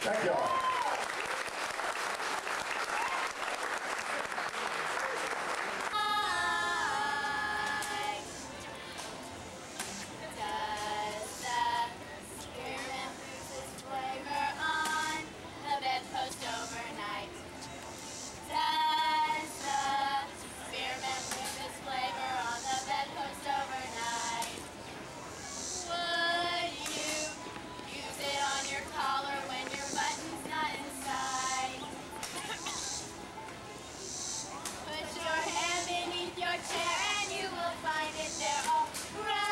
Thank y'all. Post overnight. Does the spearmint lose its flavor on the bedpost overnight? Would you use it on your collar when your button's not inside? Put your hand beneath your chair and you will find it there all right.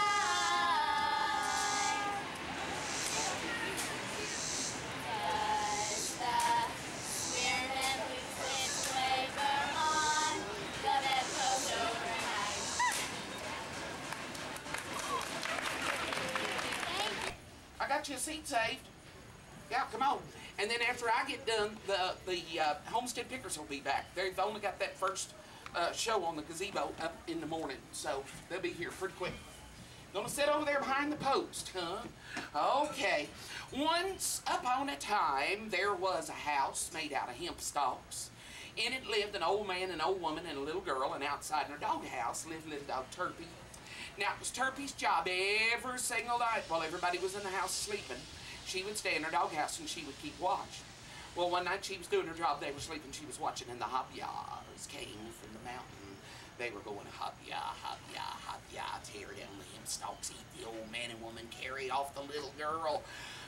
I got you a seat saved. Yeah, come on. And then after I get done, the Homestead Pickers will be back. They've only got that first show on the gazebo up in the morning, so they'll be here pretty quick. Gonna sit over there behind the post, huh? Okay. Once upon a time, there was a house made out of hemp stalks. In it lived an old man, an old woman, and a little girl, and outside in her doghouse lived little dog Turpy. Now, it was Turpy's job every single night while everybody was in the house sleeping. She would stay in her doghouse and she would keep watch. Well, one night she was doing her job, they were sleeping, she was watching, and the hobbyas came from the mountain. They were going, hobya, hobya, hobya, tear down the hemp stalks, eat the old man and woman, carry off the little girl.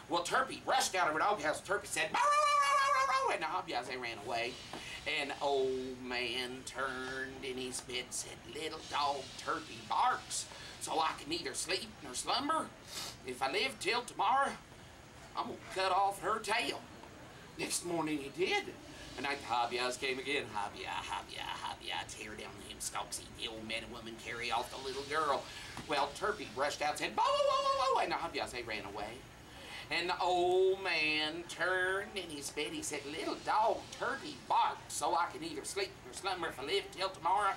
Well, Turpy rushed out of her doghouse. Turpy said, bow, bow, bow, and the hobbyas, they ran away. And old man turned in his bed and said, little dog Turpy barks, so I can neither sleep nor slumber. If I live till tomorrow, I'm going to cut off her tail. Next morning he did. And night the hobbyas came again. Hobya, hobya, hobya, tear down the hemp stalks, eat the old man and woman, carry off the little girl. Well, Turpy rushed out and said, bow, bow, bow, bow, and the hobbyas, they ran away. And the old man turned in his bed. He said, little dog Turpy barked, so I can either sleep or slumber. If I live till tomorrow,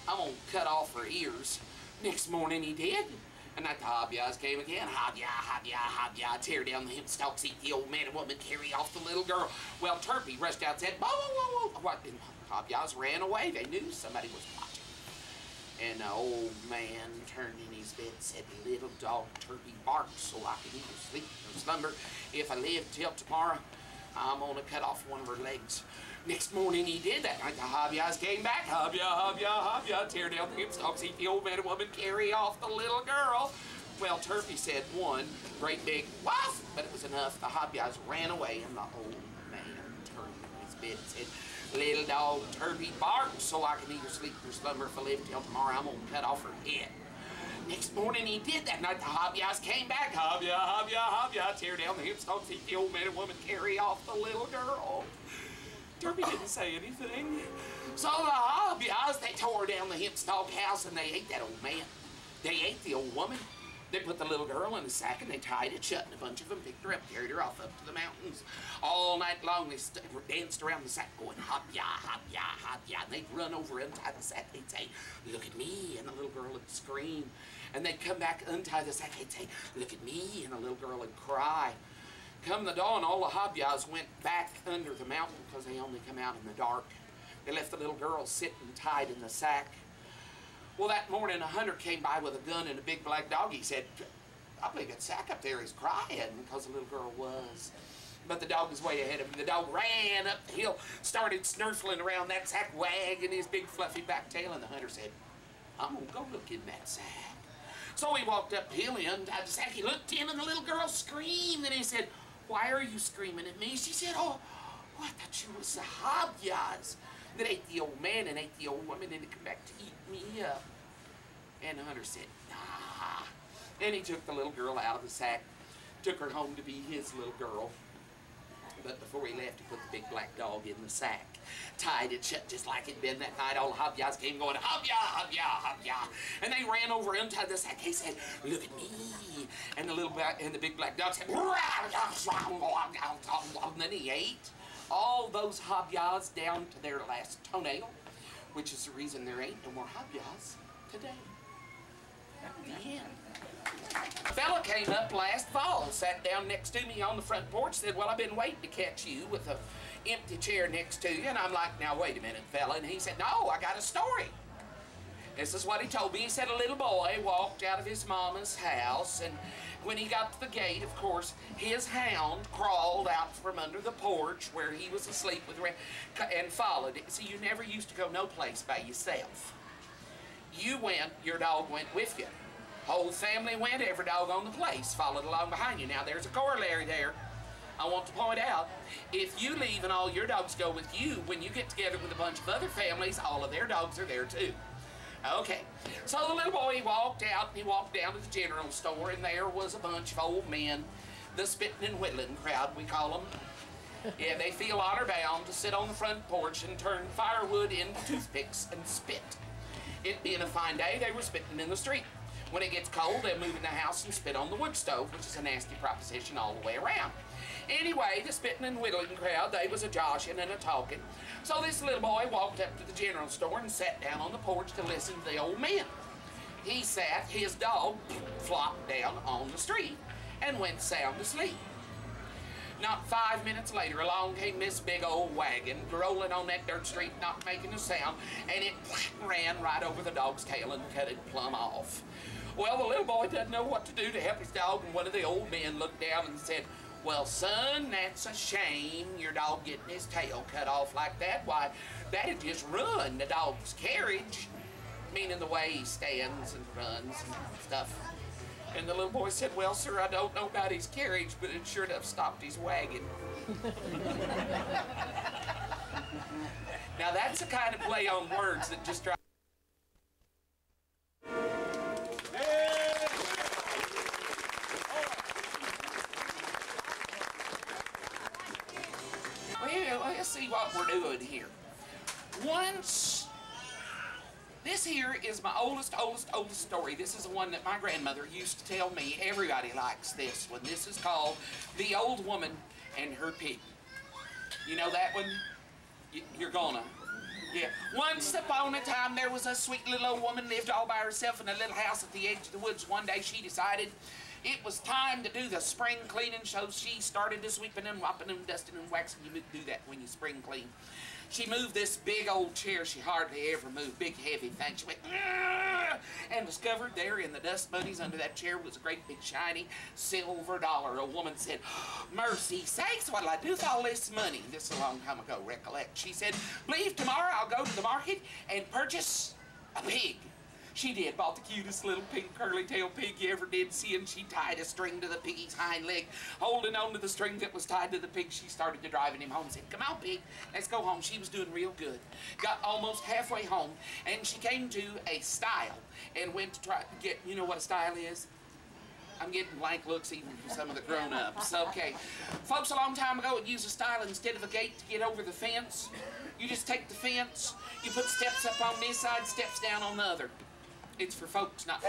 I'm going to cut off her ears. Next morning he did. And that the hobbyas came again. Hobya, hobya, hobya, tear down the hemp stalks, eat the old man and woman, carry off the little girl. Well, Turpy rushed out and said, bow, bow, bow, bow. What? And hobbyas ran away. They knew somebody was watching. And the old man turned in his bed and said, little dog Turpy barked, so I can either sleep or slumber. If I live till tomorrow, I'm going to cut off one of her legs. Next morning he did that. Night the hobbyas came back. Hobya, hobya, hobya, tear down the hemp stalks, eat the old man and woman, carry off the little girl. Well, Turpy said one great big woof, but it was enough. The hobbyas ran away, and the old man turned in his bed and said, little dog Turpy barked, so I can either sleep or slumber. If I live till tomorrow, I'm going to cut off her head. Next morning he did that. Night the hobbyas came back. Hobya, hobya, hobya, tear down the hemp stalks, eat the old man and woman, carry off the little girl. Turpy didn't say anything. So the hobbyas, they tore down the hemp stalk house and they ate that old man. They ate the old woman. They put the little girl in a sack and they tied it shut, and a bunch of them picked her up, carried her off up to the mountains. All night long they danced around the sack going, hobya, hobya, hobya. And they'd run over, untie the sack. They'd say, look at me. And the little girl would scream. And they'd come back, untie the sack. They'd say, look at me. And the little girl would cry. Come the dawn, all the hobbyas went back under the mountain because they only come out in the dark. They left the little girl sitting tied in the sack. Well, that morning a hunter came by with a gun and a big black dog. He said, I believe that sack up there is crying, because the little girl was. But the dog was way ahead of him. The dog ran up the hill, started snurfling around that sack, wagging his big fluffy back tail, and the hunter said, I'm going to go look in that sack. So he walked up the hill, he untied the sack, he looked in, and the little girl screamed, and he said, why are you screaming at me? She said, oh, I thought you was the hobbyas that ate the old man and ate the old woman and come back to eat me up. And the hunter said, nah. And he took the little girl out of the sack, took her home to be his little girl. But before he left, he put the big black dog in the sack, tied it shut just like it'd been that night. All the hobbyas came going, hobya, hobya, hobya. And they ran over, untied the sack. He said, look at me. And the big black dog said, and then he ate all those hobbyas down to their last toenail, which is the reason there ain't no more hobbyas today. The end. Fella, came up last fall, sat down next to me on the front porch, said, well, I've been waiting to catch you with an empty chair next to you. And I'm like, now, wait a minute, fella. And he said, no, I got a story. This is what he told me. He said a little boy walked out of his mama's house, and when he got to the gate, of course, his hound crawled out from under the porch where he was asleep with and followed it. See, you never used to go no place by yourself. You went, your dog went with you. Whole family went, every dog on the place followed along behind you. Now, there's a corollary there. I want to point out, if you leave and all your dogs go with you, when you get together with a bunch of other families, all of their dogs are there too. Okay, so the little boy, he walked out and he walked down to the general store, and there was a bunch of old men, the spitting and whittling crowd, we call them. Yeah, they feel honor bound to sit on the front porch and turn firewood into toothpicks and spit. It being a fine day, they were spitting in the street. When it gets cold, they move in the house and spit on the wood stove, which is a nasty proposition all the way around. Anyway, the spitting and whittling crowd, they was a joshing and a talking. So this little boy walked up to the general store and sat down on the porch to listen to the old men. He sat, his dog flopped down on the street and went sound asleep. Not 5 minutes later, along came this big old wagon, rolling on that dirt street, not making a sound, and it ran right over the dog's tail and cut it plumb off. Well, the little boy doesn't know what to do to help his dog, and one of the old men looked down and said, well, son, that's a shame, your dog getting his tail cut off like that. Why, that'd just ruin the dog's carriage, meaning the way he stands and runs and stuff. And the little boy said, well, sir, I don't know about his carriage, but it sure enough stopped his wagon. Now, that's the kind of play on words that just drives. Well, let's see what we're doing here. This here is my oldest story. This is the one that my grandmother used to tell me. Everybody likes this one. This is called The Old Woman and Her Pig. You know that one? You're gonna. Yeah. Once upon a time, there was a sweet little old woman lived all by herself in a little house at the edge of the woods. One day she decided it was time to do the spring cleaning, so she started to sweeping and mopping and dusting and waxing. You do that when you spring clean. She moved this big old chair she hardly ever moved, big heavy thing. She went, and discovered there in the dust bunnies under that chair was a great big shiny silver dollar. A woman said, mercy sakes, what'll I do with all this money? This is a long time ago, recollect. She said, believe tomorrow I'll go to the market and purchase a pig. She did, bought the cutest little pink curly-tailed pig you ever did see, and she tied a string to the piggy's hind leg. Holding on to the string that was tied to the pig, she started to driving him home. Said, come on, pig, let's go home. She was doing real good. Got almost halfway home, and she came to a stile and went to try to get, you know what a stile is? I'm getting blank looks even from some of the grown-ups. Okay. Folks, a long time ago would use a stile instead of a gate to get over the fence. You just take the fence, you put steps up on this side, steps down on the other. It's for folks, not for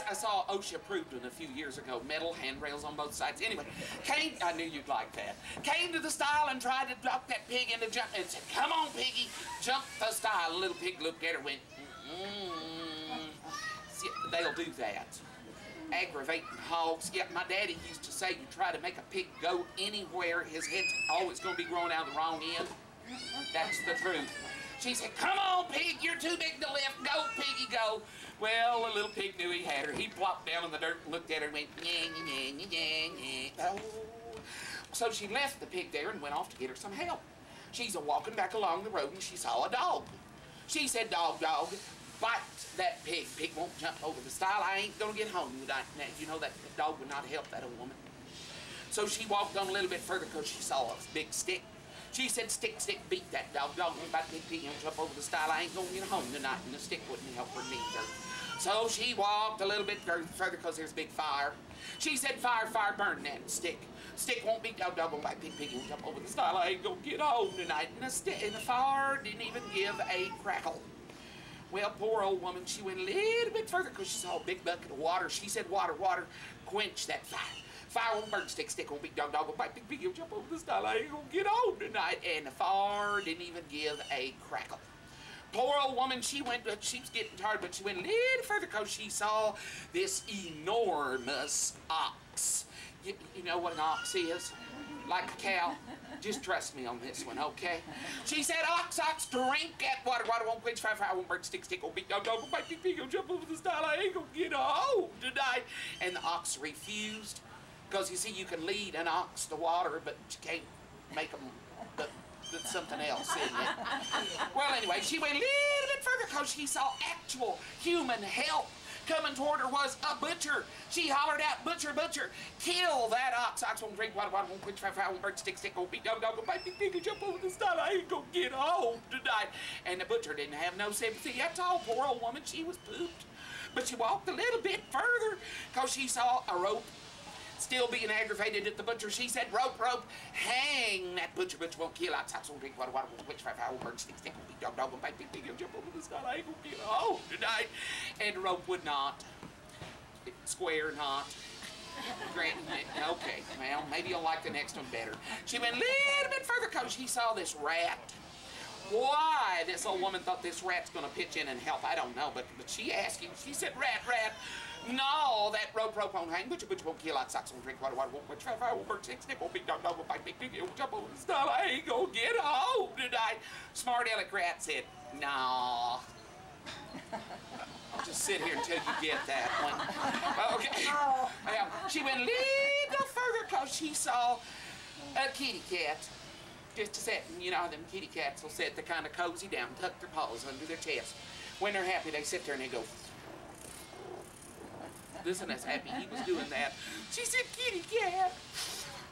I saw OSHA approved one a few years ago, metal handrails on both sides. Anyway, I knew you'd like that. Came to the stile and tried to drop that pig into jump and said, come on, piggy, jump the stile. The little pig looked at her and went, See, they'll do that. Aggravating hogs. Yeah, my daddy used to say you try to make a pig go anywhere, his head's always going to be growing out of the wrong end. That's the truth. She said, come on, pig, you're too big to lift. Go, piggy, go. Well, the little pig knew he had her. He plopped down in the dirt and looked at her and went, oh. So she left the pig there and went off to get her some help. She's a-walking back along the road and she saw a dog. She said, dog, bite that pig. Pig won't jump over the stile. I ain't gonna get home tonight. Now, you know that dog would not help that old woman. So she walked on a little bit further because she saw a big stick. She said, stick, beat that dog. Dog won't bite big pig and jump over the stile. I ain't gonna get home tonight, and the stick wouldn't help her neither. So she walked a little bit further because there's a big fire. She said, fire, burn that stick. Stick won't beat dog won't bite big pig and jump over the stile. I ain't gonna get home tonight. And the fire didn't even give a crackle. Well, poor old woman, she went a little bit further because she saw a big bucket of water. She said, water, quench that fire. Fire won't burn stick, stick won't beat dog won't bite big pig, he'll jump over the stile. I ain't gonna get home tonight. And the fire didn't even give a crackle. Poor old woman, she was getting tired, but she went a little further because she saw this enormous ox. You know what an ox is? Like a cow? Just trust me on this one, okay? She said, ox, drink that water. Water won't quench fire, fire won't burn, stick, won't beat, dog, won't bite, pig, go jump over the stile. I ain't gonna get home tonight. And the ox refused. Because you see, you can lead an ox to water, but you can't make them something else in it. Well, anyway, she went a little bit further because she saw actual human help. Coming toward her was a butcher. She hollered out, butcher, butcher, kill that ox. Ox won't drink water, water won't quench fire, fire won't burn, stick, won't beat, dog, won't bite, pig, go jump over the stile. I ain't gonna get home tonight. And the butcher didn't have no sympathy. That's all. Poor old woman, she was pooped. But she walked a little bit further because she saw a rope. Still being aggravated at the butcher, she said, rope, rope, hang that butcher. Butcher won't kill, ox won't drink water, water won't quench fire, fire won't burn, stick, won't beat, dog, won't bite, pig, go jump over the stile. I ain't gonna get home tonight. And the rope would not. Square knot. Okay, well, maybe you'll like the next one better. She went a little bit further because she saw this rat. Why this old woman thought this rat's going to pitch in and help, I don't know, but she asked him, she said, rat, no, that rope won't hang, butcher won't kill, ox won't drink water, water won't quench fire, fire won't burn, stick, won't beat, dog, won't bite, pig, won't jump over the stile. I ain't gonna get home tonight. Smart aleck rat said, no. I'll just sit here until you get that one. Okay. Well, she went a little further because she saw a kitty cat just sitting. You know, them kitty cats will sit, they kind of cozy down, tuck their paws under their chest. When they're happy, they sit there and they go. Listen, that's happy he was doing that. She said, kitty cat,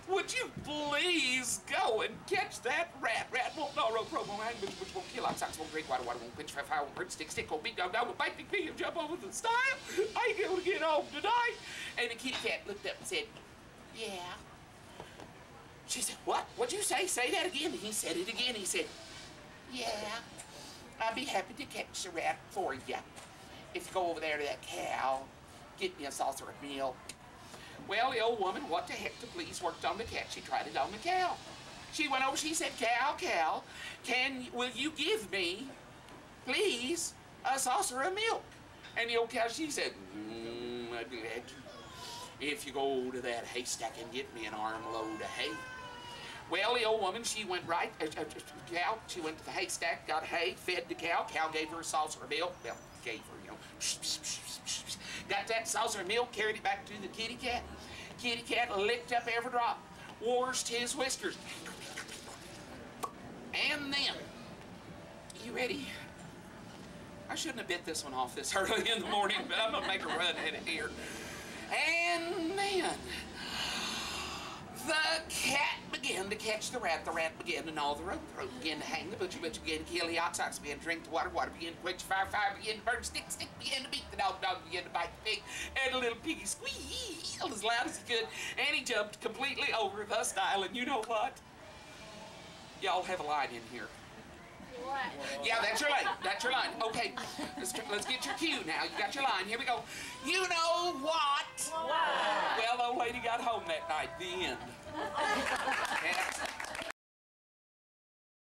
would you please go and catch that rat? Rat won't, no, rope won't hang, which won't kill, ox won't drink water, water won't quench fire, fire won't burn, stick, won't beat, dog, won't bite, pig, jump over the stile. I ain't able to get home tonight. And the kitty cat looked up and said, yeah. She said, what? What'd you say? Say that again. And he said it again. He said, yeah, I'd be happy to catch the rat for you. If you go over there to that cow, get me a saucer of milk. Well, the old woman, what the heck to please, worked on the cat. She tried it on the cow. She went over, she said, cow, will you give me, please, a saucer of milk? And the old cow, she said, I'd be glad to. If you go to that haystack and get me an armload of hay. Well, the old woman, she went right, cow, she went to the haystack, got hay, fed the cow. Cow gave her a saucer of milk. Well, gave her, you know, got that saucer of milk, carried it back to the kitty cat. Kitty cat licked up every drop, washed his whiskers. And then, you ready? I shouldn't have bit this one off this early in the morning, but I'm gonna make a run at it here. And then, the cat began to catch the rat began to gnaw the rope began to hang the butcher began to kill the ox began to drink the water began to quench fire began to burn, stick began to beat the dog began to bite the pig, and the little piggy squealed as loud as he could, and he jumped completely over the stile. And you know what? Y'all have a line in here. What? Yeah, that's your line. That's your line. Okay, let's get your cue now. You got your line. Here we go. You know what? What? Well, the old lady got home that night. The end.